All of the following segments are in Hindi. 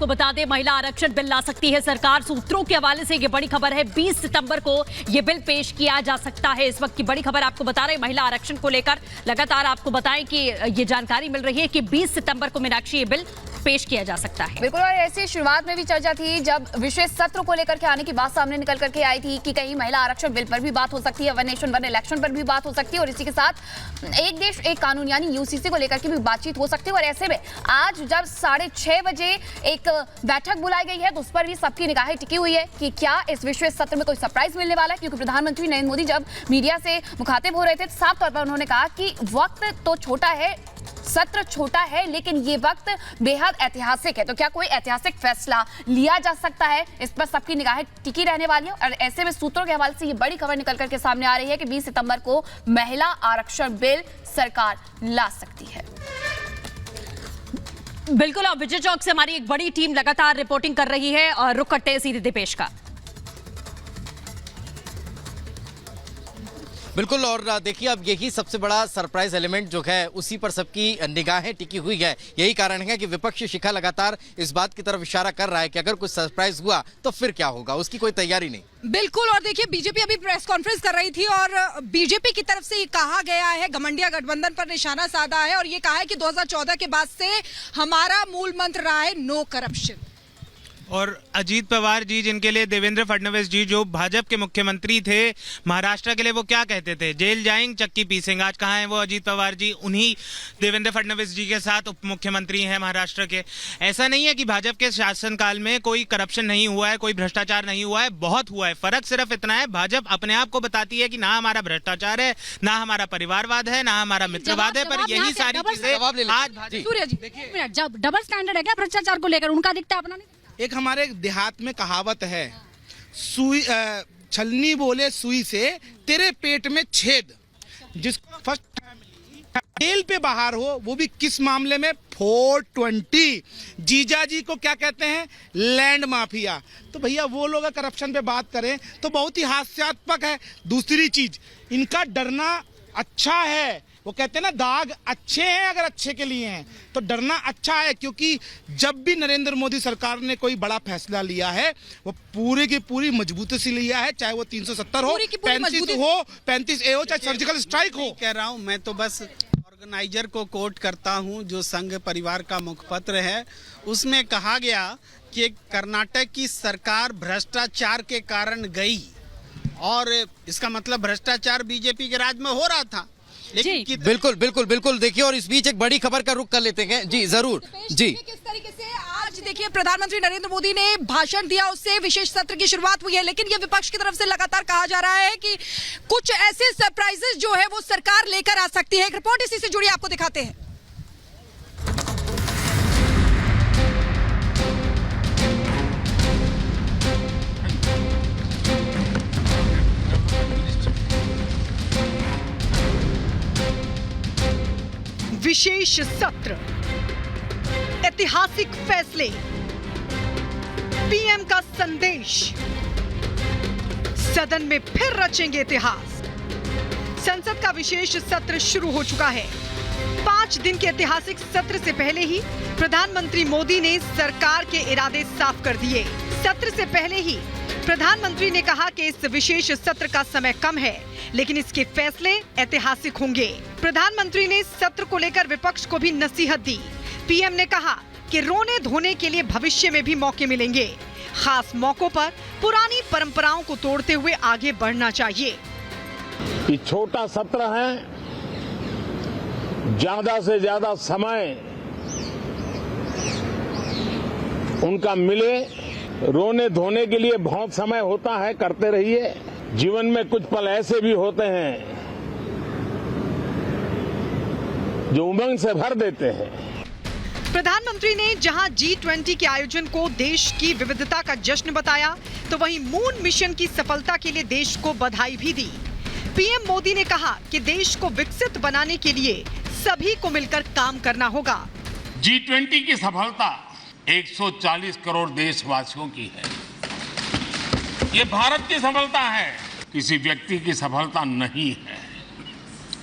आपको बता दें, महिला आरक्षण बिल ला सकती है सरकार। सूत्रों के हवाले से ये बड़ी खबर है, 20 सितंबर को ये बिल पेश किया जा सकता है। इस वक्त की बड़ी खबर आपको बता रहे हैं, महिला आरक्षण को लेकर लगातार आपको बताएं कि ये जानकारी मिल रही है कि 20 सितंबर को मीनाक्षी ये बिल पेश किया जा सकता है। बिल्कुल, और ऐसी शुरुआत में भी चर्चा थी जब विशेष सत्र को लेकर के आने की बात सामने निकल करके आई थी कि कहीं महिला आरक्षण बिल पर भी बात हो सकती है, वन नेशन वन इलेक्शन पर भी बात हो सकती है, और इसी के साथ एक देश एक कानून यानी यूसीसी को लेकर के भी बातचीत हो सकती है। और ऐसे में आज जब 6:30 बजे एक बैठक बुलाई गई है तो उस पर भी सबकी निगाहें टिकी हुई है कि क्या इस विशेष सत्र में कोई सरप्राइज मिलने वाला है, क्योंकि प्रधानमंत्री नरेंद्र मोदी जब मीडिया से मुखातिब हो रहे थे साफ तौर पर उन्होंने कहा कि वक्त तो छोटा है, सत्र छोटा है, लेकिन ये वक्त बेहद ऐतिहासिक है। तो क्या कोई ऐतिहासिक फैसला लिया जा सकता है, इस पर सबकी निगाहें टिकी रहने वाली है। और ऐसे में सूत्रों के हवाले से ये बड़ी खबर निकल करके सामने आ रही है कि 20 सितंबर को महिला आरक्षण बिल सरकार ला सकती है। बिल्कुल, और विजय चौक से हमारी एक बड़ी टीम लगातार रिपोर्टिंग कर रही है और रुक करते हैं सीधे दिपेश का। बिल्कुल, और देखिए अब यही सबसे बड़ा सरप्राइज एलिमेंट जो है उसी पर सबकी निगाहें टिकी हुई है। यही कारण है कि विपक्षी शिखा लगातार इस बात की तरफ इशारा कर रहा है कि अगर कुछ सरप्राइज हुआ तो फिर क्या होगा, उसकी कोई तैयारी नहीं। बिल्कुल, और देखिए बीजेपी अभी प्रेस कॉन्फ्रेंस कर रही थी और बीजेपी की तरफ से ये कहा गया है, घमंडिया गठबंधन पर निशाना साधा है और ये कहा है कि 2014 के बाद से हमारा मूल मंत्र रहा है नो करप्शन। और अजीत पवार जी, जिनके लिए देवेंद्र फडणवीस जी जो भाजपा के मुख्यमंत्री थे महाराष्ट्र के लिए, वो क्या कहते थे, जेल जाएंगे चक्की पीसेंगे। आज कहाँ हैं वो अजीत पवार जी? उन्हीं देवेंद्र फडणवीस जी के साथ उप मुख्यमंत्री हैं महाराष्ट्र के। ऐसा नहीं है कि भाजपा के शासनकाल में कोई करप्शन नहीं हुआ है, कोई भ्रष्टाचार नहीं हुआ है, बहुत हुआ है। फर्क सिर्फ इतना है, भाजपा अपने आप को बताती है कि ना हमारा भ्रष्टाचार है, ना हमारा परिवारवाद है, ना हमारा मित्रवाद है, पर यही सारी चीजें आज। सूर्य जी, जब डबल स्टैंडर्ड है क्या भ्रष्टाचार को लेकर? उनका दिखता है, अपना नहीं। एक हमारे देहात में कहावत है, सुई छलनी बोले सुई से तेरे पेट में छेद। जिसको फर्स्ट जेल पे बाहर हो, वो भी किस मामले में? 420। जीजा जी को क्या कहते हैं? Land mafia. तो भैया वो लोग करप्शन पे बात करें तो बहुत ही हास्यास्पद है। दूसरी चीज, इनका डरना अच्छा है। वो कहते हैं ना, दाग अच्छे हैं अगर अच्छे के लिए हैं, तो डरना अच्छा है, क्योंकि जब भी नरेंद्र मोदी सरकार ने कोई बड़ा फैसला लिया है वो पूरी की पूरी मजबूती से लिया है, चाहे वो 370 हो, 35 हो, 35A हो, चाहे सर्जिकल स्ट्राइक हो। कह रहा हूँ मैं, तो बस ऑर्गेनाइजर को कोट करता हूँ जो संघ परिवार का मुखपत्र है। उसमें कहा गया कि कर्नाटक की सरकार भ्रष्टाचार के कारण गई, और इसका मतलब भ्रष्टाचार बीजेपी के राज में हो रहा था। जी बिल्कुल बिल्कुल बिल्कुल। देखिए, और इस बीच एक बड़ी खबर का रुख कर लेते हैं। जी जरूर। जी, किस तरीके से आज देखिए प्रधानमंत्री नरेंद्र मोदी ने भाषण दिया, उससे विशेष सत्र की शुरुआत हुई है, लेकिन ये विपक्ष की तरफ से लगातार कहा जा रहा है कि कुछ ऐसे सरप्राइजेस जो है वो सरकार लेकर आ सकती है। एक रिपोर्ट इसी से जुड़ी आपको दिखाते हैं। विशेष सत्र, ऐतिहासिक फैसले, पीएम का संदेश, सदन में फिर रचेंगे इतिहास। संसद का विशेष सत्र शुरू हो चुका है। 5 दिन के ऐतिहासिक सत्र से पहले ही प्रधानमंत्री मोदी ने सरकार के इरादे साफ कर दिए। सत्र से पहले ही प्रधानमंत्री ने कहा कि इस विशेष सत्र का समय कम है, लेकिन इसके फैसले ऐतिहासिक होंगे। प्रधानमंत्री ने सत्र को लेकर विपक्ष को भी नसीहत दी। पीएम ने कहा कि रोने धोने के लिए भविष्य में भी मौके मिलेंगे। खास मौकों पर पुरानी परंपराओं को तोड़ते हुए आगे बढ़ना चाहिए। ये छोटा सत्र है, ज्यादा से ज्यादा समय उनका मिले। रोने धोने के लिए बहुत समय होता है, करते रहिए। जीवन में कुछ पल ऐसे भी होते हैं जो उमंग से भर देते हैं। प्रधानमंत्री ने जहां G20 के आयोजन को देश की विविधता का जश्न बताया, तो वहीं मून मिशन की सफलता के लिए देश को बधाई भी दी। पीएम मोदी ने कहा कि देश को विकसित बनाने के लिए सभी को मिलकर काम करना होगा। G20 की सफलता 140 करोड़ देशवासियों की है। ये भारत की सफलता है, किसी व्यक्ति की सफलता नहीं है।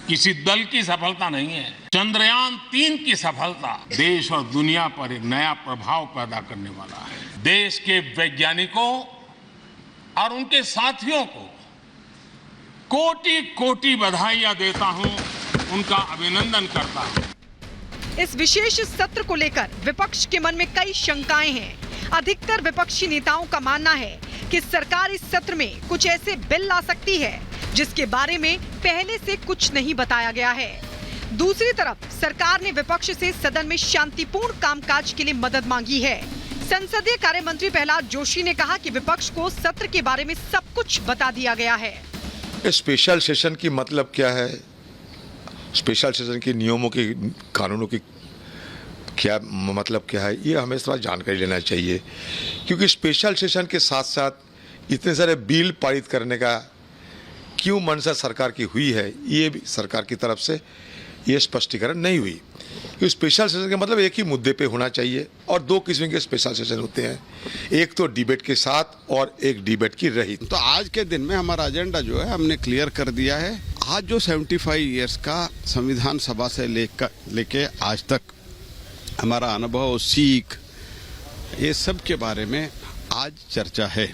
किसी दल की सफलता नहीं है। चंद्रयान 3 की सफलता देश और दुनिया पर एक नया प्रभाव पैदा करने वाला है। देश के वैज्ञानिकों और उनके साथियों को कोटि कोटि बधाइयां देता हूं, उनका अभिनंदन करता हूं। इस विशेष सत्र को लेकर विपक्ष के मन में कई शंकाएं हैं। अधिकतर विपक्षी नेताओं का मानना है कि सरकार इस सत्र में कुछ ऐसे बिल ला सकती है जिसके बारे में पहले से कुछ नहीं बताया गया है। दूसरी तरफ सरकार ने विपक्ष से सदन में शांतिपूर्ण कामकाज के लिए मदद मांगी है। संसदीय कार्य मंत्री प्रहलाद जोशी ने कहा कि विपक्ष को सत्र के बारे में सब कुछ बता दिया गया है। स्पेशल सेशन की मतलब क्या है, स्पेशल सेशन के नियमों की, कानूनों की क्या मतलब क्या है, ये हमें थोड़ा जानकारी लेना चाहिए। क्योंकि स्पेशल सेशन के साथ साथ इतने सारे बिल पारित करने का क्यों मंशा सरकार की हुई है, ये भी सरकार की तरफ से ये स्पष्टीकरण नहीं हुई। क्योंकि स्पेशल सेशन का मतलब एक ही मुद्दे पे होना चाहिए, और दो किस्म के स्पेशल सेशन होते हैं, एक तो डिबेट के साथ और एक डिबेट की रहित। तो आज के दिन में हमारा एजेंडा जो है हमने क्लियर कर दिया है। आज जो 75 इयर्स का संविधान सभा से लेके आज तक हमारा अनुभव, सीख, ये सब के बारे में आज चर्चा है,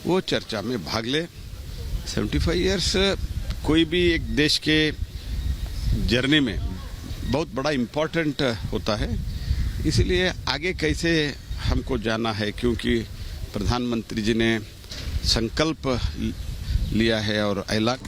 वो चर्चा में भाग ले। 75 इयर्स कोई भी एक देश के जर्नी में बहुत बड़ा इम्पोर्टेंट होता है, इसलिए आगे कैसे हमको जाना है, क्योंकि प्रधानमंत्री जी ने संकल्प लिया है और ऐलान